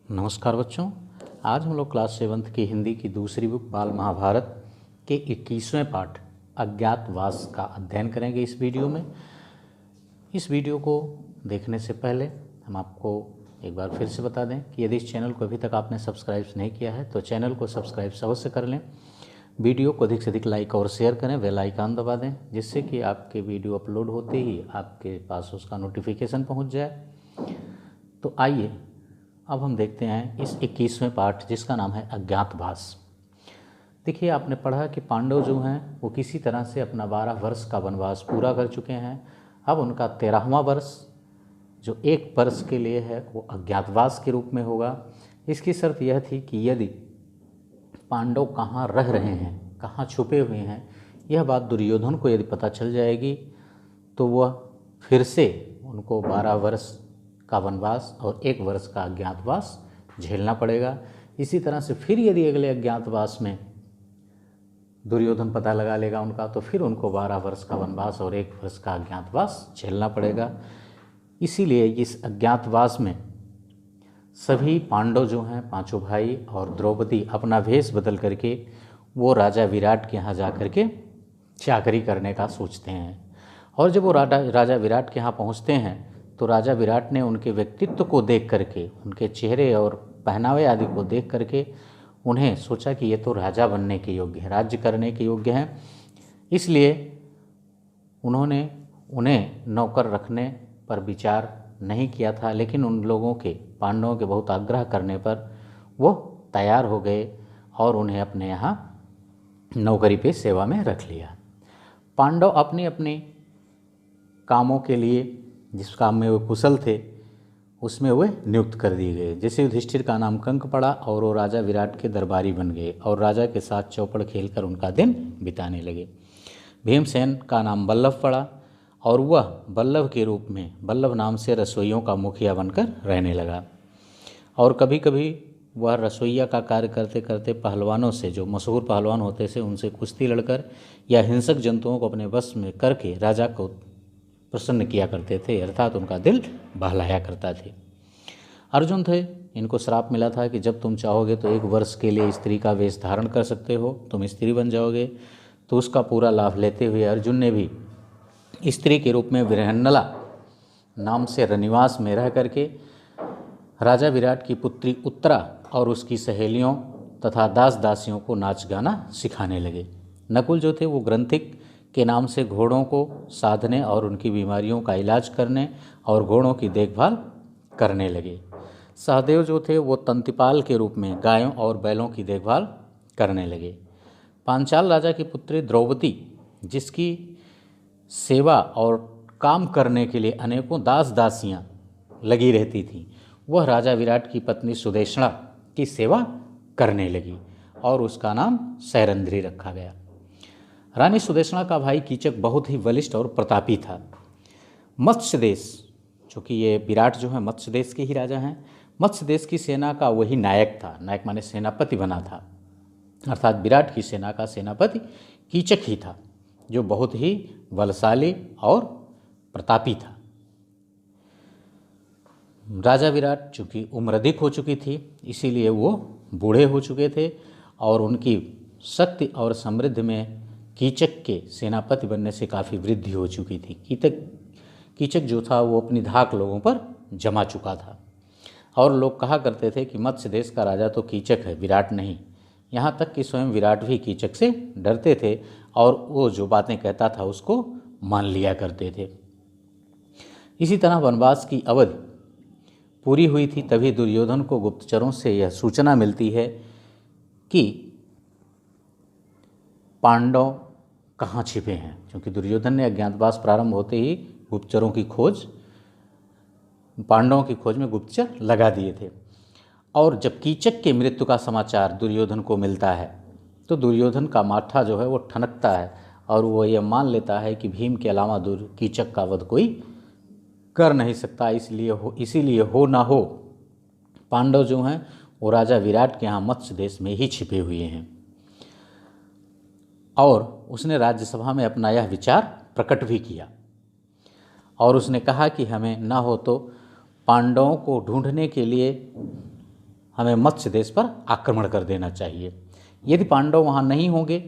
नमस्कार बच्चों। आज हम लोग क्लास 7 की हिंदी की दूसरी बुक बाल महाभारत के 21वें पाठ अज्ञातवास का अध्ययन करेंगे। इस वीडियो को देखने से पहले हम आपको एक बार फिर से बता दें कि यदि इस चैनल को अभी तक आपने सब्सक्राइब नहीं किया है तो चैनल को सब्सक्राइब अवश्य कर लें। वीडियो को अधिक से अधिक लाइक और शेयर करें, बेल आइकन दबा दें जिससे कि आपके वीडियो अपलोड होते ही आपके पास उसका नोटिफिकेशन पहुँच जाए। तो आइए अब हम देखते हैं इस 21वें पाठ जिसका नाम है अज्ञातवास। देखिए, आपने पढ़ा कि पांडव जो हैं वो किसी तरह से अपना 12 वर्ष का वनवास पूरा कर चुके हैं। अब उनका 13वां वर्ष जो एक वर्ष के लिए है वो अज्ञातवास के रूप में होगा। इसकी शर्त यह थी कि यदि पांडव कहाँ रह रहे हैं, कहाँ छुपे हुए हैं, यह बात दुर्योधन को यदि पता चल जाएगी तो वह फिर से उनको 12 वर्ष का वनवास और 1 वर्ष का अज्ञातवास झेलना पड़ेगा। इसी तरह से फिर यदि अगले अज्ञातवास में दुर्योधन पता लगा लेगा उनका तो फिर उनको 12 वर्ष का वनवास और 1 वर्ष का अज्ञातवास झेलना पड़ेगा। इसीलिए इस अज्ञातवास में सभी पांडव जो हैं, पांचों भाई और द्रौपदी अपना भेष बदल करके वो राजा विराट के यहाँ जा कर के चाकरी करने का सोचते हैं। और जब वो राजा विराट के यहाँ पहुँचते हैं तो राजा विराट ने उनके व्यक्तित्व को देख करके, उनके चेहरे और पहनावे आदि को देख करके उन्हें सोचा कि ये तो राजा बनने के योग्य हैं, राज्य करने के योग्य हैं। इसलिए उन्होंने उन्हें नौकर रखने पर विचार नहीं किया था, लेकिन उन लोगों के, पांडवों के बहुत आग्रह करने पर वो तैयार हो गए और उन्हें अपने यहाँ नौकरी पे सेवा में रख लिया। पांडव अपने अपने कामों के लिए, जिस काम में वे कुशल थे उसमें वे नियुक्त कर दिए गए। जैसे युधिष्ठिर का नाम कंक पड़ा और वो राजा विराट के दरबारी बन गए और राजा के साथ चौपड़ खेलकर उनका दिन बिताने लगे। भीमसेन का नाम बल्लभ पड़ा और वह बल्लभ के रूप में, बल्लभ नाम से रसोइयों का मुखिया बनकर रहने लगा। और कभी कभी वह रसोइया का कार्य करते करते पहलवानों से, जो मशहूर पहलवान होते थे, उनसे कुश्ती लड़कर या हिंसक जंतुओं को अपने वश में करके राजा को प्रसन्न किया करते थे, अर्थात उनका दिल बहलाया करता थे। अर्जुन थे, इनको श्राप मिला था कि जब तुम चाहोगे तो 1 वर्ष के लिए स्त्री का वेश धारण कर सकते हो, तुम स्त्री बन जाओगे। तो उसका पूरा लाभ लेते हुए अर्जुन ने भी स्त्री के रूप में विरहन्नला नाम से रनिवास में रह करके राजा विराट की पुत्री उत्तरा और उसकी सहेलियों तथा दास दासियों को नाच गाना सिखाने लगे। नकुल जो थे वो ग्रंथिक के नाम से घोड़ों को साधने और उनकी बीमारियों का इलाज करने और घोड़ों की देखभाल करने लगे। सहदेव जो थे वो तंतिपाल के रूप में गायों और बैलों की देखभाल करने लगे। पांचाल राजा की पुत्री द्रौपदी, जिसकी सेवा और काम करने के लिए अनेकों दास दासियां लगी रहती थीं, वह राजा विराट की पत्नी सुदेशना की सेवा करने लगी और उसका नाम सैरंध्री रखा गया। रानी सुदेशना का भाई कीचक बहुत ही बलिष्ठ और प्रतापी था। मत्स्य देश, चूँकि ये विराट जो है मत्स्य देश के ही राजा हैं, मत्स्य देश की सेना का वही नायक था। नायक माने सेनापति बना था, अर्थात विराट की सेना का सेनापति कीचक ही था, जो बहुत ही बलशाली और प्रतापी था। राजा विराट चूँकि उम्र अधिक हो चुकी थी, इसीलिए वो बूढ़े हो चुके थे और उनकी शक्ति और समृद्धि में कीचक के सेनापति बनने से काफ़ी वृद्धि हो चुकी थी। कीचक जो था वो अपनी धाक लोगों पर जमा चुका था और लोग कहा करते थे कि मत्स्य देश का राजा तो कीचक है, विराट नहीं। यहाँ तक कि स्वयं विराट भी कीचक से डरते थे और वो जो बातें कहता था उसको मान लिया करते थे। इसी तरह वनवास की अवधि पूरी हुई थी, तभी दुर्योधन को गुप्तचरों से यह सूचना मिलती है कि पांडव कहाँ छिपे हैं, क्योंकि दुर्योधन ने अज्ञातवास प्रारंभ होते ही गुप्तचरों की खोज, पांडवों की खोज में गुप्तचर लगा दिए थे। और जब कीचक के मृत्यु का समाचार दुर्योधन को मिलता है तो दुर्योधन का माथा जो है वो ठनकता है और वो ये मान लेता है कि भीम के अलावा कीचक का वध कोई कर नहीं सकता। इसीलिए हो ना हो पांडव जो हैं वो राजा विराट के यहाँ मत्स्य देश में ही छिपे हुए हैं। और उसने राज्यसभा में अपना यह विचार प्रकट भी किया और उसने कहा कि हमें ना हो तो पांडवों को ढूंढने के लिए हमें मत्स्य देश पर आक्रमण कर देना चाहिए। यदि पांडव वहाँ नहीं होंगे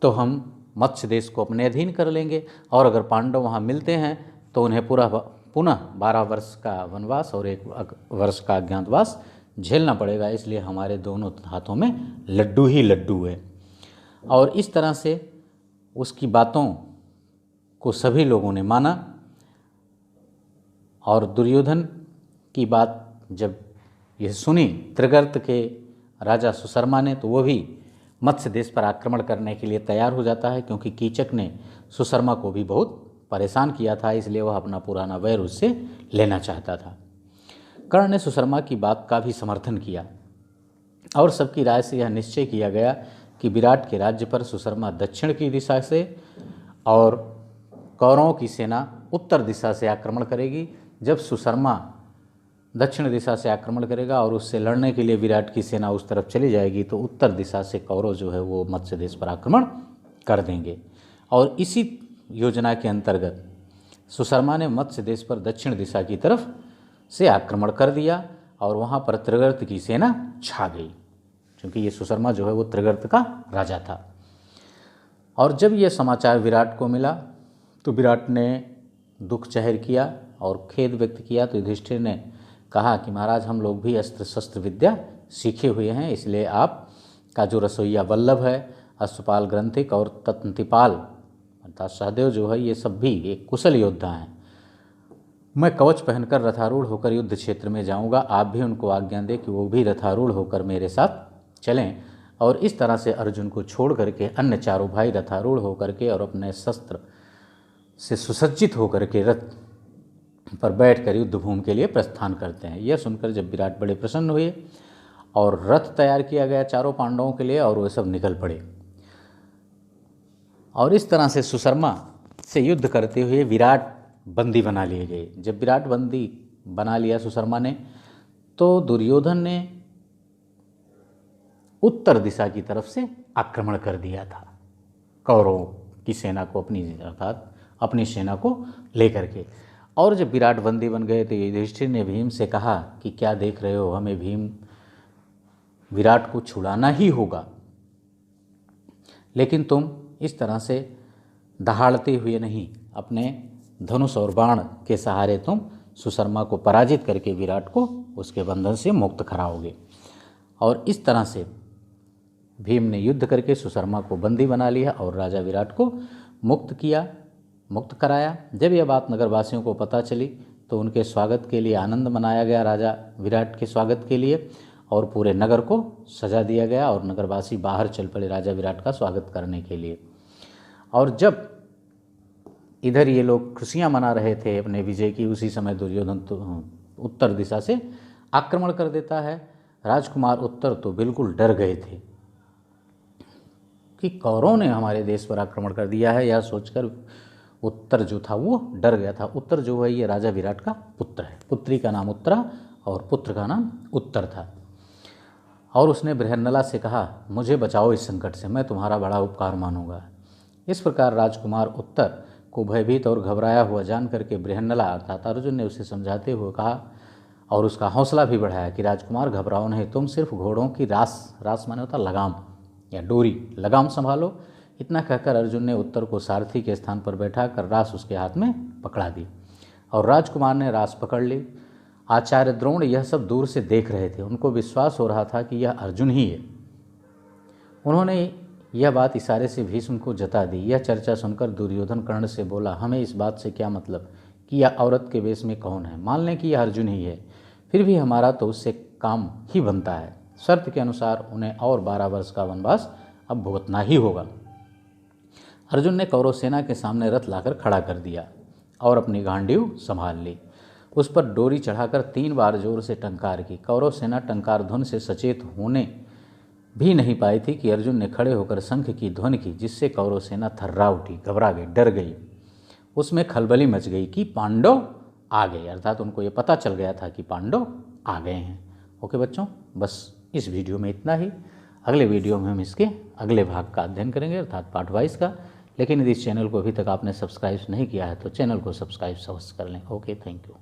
तो हम मत्स्य देश को अपने अधीन कर लेंगे, और अगर पांडव वहाँ मिलते हैं तो उन्हें पुनः 12 वर्ष का वनवास और 1 वर्ष का अज्ञातवास झेलना पड़ेगा। इसलिए हमारे दोनों हाथों में लड्डू ही लड्डू है। और इस तरह से उसकी बातों को सभी लोगों ने माना, और दुर्योधन की बात जब यह सुनी त्रिगर्त के राजा सुशर्मा ने, तो वो भी मत्स्य देश पर आक्रमण करने के लिए तैयार हो जाता है, क्योंकि कीचक ने सुशर्मा को भी बहुत परेशान किया था, इसलिए वह अपना पुराना वैर उससे लेना चाहता था। कर्ण ने सुशर्मा की बात का भी समर्थन किया, और सबकी राय से यह निश्चय किया गया कि विराट के राज्य पर सुशर्मा दक्षिण की दिशा से और कौरवों की सेना उत्तर दिशा से आक्रमण करेगी। जब सुशर्मा दक्षिण दिशा से आक्रमण करेगा और उससे लड़ने के लिए विराट की सेना उस तरफ चली जाएगी, तो उत्तर दिशा से कौरव जो है वो मत्स्य देश पर आक्रमण कर देंगे। और इसी योजना के अंतर्गत सुशर्मा ने मत्स्य देश पर दक्षिण दिशा की तरफ से आक्रमण कर दिया, और वहाँ पर त्रिगर्त की सेना छा गई, क्योंकि ये सुशर्मा जो है वो त्रिगर्त का राजा था। और जब यह समाचार विराट को मिला तो विराट ने दुख जाहिर किया और खेद व्यक्त किया। तो युधिष्ठिर ने कहा कि महाराज, हम लोग भी अस्त्र शस्त्र विद्या सीखे हुए हैं, इसलिए आपका जो रसोइया वल्लभ है, अश्वपाल ग्रंथिक और तंतिपाल अर्थात सहदेव जो है, ये सब भी एक कुशल योद्धा हैं। मैं कवच पहनकर रथारूढ़ होकर युद्ध क्षेत्र में जाऊंगा, आप भी उनको आज्ञा दें कि वो भी रथारूढ़ होकर मेरे साथ चलें। और इस तरह से अर्जुन को छोड़ करके अन्य चारों भाई रथारूढ़ होकर के और अपने शस्त्र से सुसज्जित होकर के रथ पर बैठकर युद्ध भूमि के लिए प्रस्थान करते हैं। यह सुनकर जब विराट बड़े प्रसन्न हुए और रथ तैयार किया गया चारों पांडवों के लिए, और वे सब निकल पड़े। और इस तरह से सुशर्मा से युद्ध करते हुए विराट बंदी बना लिए गए। जब विराट बंदी बना लिया सुशर्मा ने, तो दुर्योधन ने उत्तर दिशा की तरफ से आक्रमण कर दिया था कौरवों की सेना को, अर्थात अपनी सेना को लेकर के। और जब विराट बंदी बन गए तो युधिष्ठिर ने भीम से कहा कि क्या देख रहे हो, हमें भीम विराट को छुड़ाना ही होगा, लेकिन तुम इस तरह से दहाड़ते हुए नहीं, अपने धनुष और बाण के सहारे तुम सुशर्मा को पराजित करके विराट को उसके बंधन से मुक्त कराओगे। और इस तरह से भीम ने युद्ध करके सुशर्मा को बंदी बना लिया और राजा विराट को मुक्त कराया। जब यह बात नगरवासियों को पता चली तो उनके स्वागत के लिए आनंद मनाया गया, राजा विराट के स्वागत के लिए, और पूरे नगर को सजा दिया गया और नगरवासी बाहर चल पड़े राजा विराट का स्वागत करने के लिए। और जब इधर ये लोग खुशियां मना रहे थे अपने विजय की, उसी समय दुर्योधन तो उत्तर दिशा से आक्रमण कर देता है। राजकुमार उत्तर तो बिल्कुल डर गए थे कि कौरवों ने हमारे देश पर आक्रमण कर दिया है, यह सोचकर उत्तर जो था वो डर गया था। उत्तर जो है ये राजा विराट का पुत्र है, पुत्री का नाम उत्तरा और पुत्र का नाम उत्तर था। और उसने बृहन्नला से कहा, मुझे बचाओ इस संकट से, मैं तुम्हारा बड़ा उपकार मानूंगा। इस प्रकार राजकुमार उत्तर को भयभीत और घबराया हुआ जान करके बृहन्नला अर्थात अर्जुन ने उसे समझाते हुए कहा और उसका हौसला भी बढ़ाया कि राजकुमार घबराओ नहीं, तुम सिर्फ घोड़ों की रास माने होता लगाम या डोरी, लगाम संभालो। इतना कहकर अर्जुन ने उत्तर को सारथी के स्थान पर बैठा कर रास उसके हाथ में पकड़ा दी और राजकुमार ने रास पकड़ ली। आचार्य द्रोण यह सब दूर से देख रहे थे, उनको विश्वास हो रहा था कि यह अर्जुन ही है। उन्होंने यह बात इशारे से भीष्म को जता दी। यह चर्चा सुनकर दुर्योधन कर्ण से बोला, हमें इस बात से क्या मतलब कि यह औरत के वेश में कौन है, मान लें कि यह अर्जुन ही है, फिर भी हमारा तो उससे काम ही बनता है। शर्त के अनुसार उन्हें और 12 वर्ष का वनवास अब भुगतना ही होगा। अर्जुन ने कौरव सेना के सामने रथ लाकर खड़ा कर दिया और अपनी गांडीव संभाल ली। उस पर डोरी चढ़ाकर 3 बार जोर से टंकार की। कौरव सेना टंकार धुन से सचेत होने भी नहीं पाई थी कि अर्जुन ने खड़े होकर शंख की ध्वनि की, जिससे कौरव सेना थर्रा उठी, घबरा गई, डर गई। उसमें खलबली मच गई कि पांडव आ गए, अर्थात उनको ये पता चल गया था कि पांडव आ गए हैं। ओके बच्चों, बस इस वीडियो में इतना ही। अगले वीडियो में हम इसके अगले भाग का अध्ययन करेंगे, अर्थात पार्ट 22 का। लेकिन यदि इस चैनल को अभी तक आपने सब्सक्राइब नहीं किया है तो चैनल को सब्सक्राइब अवश्य कर लें। Okay, thank you.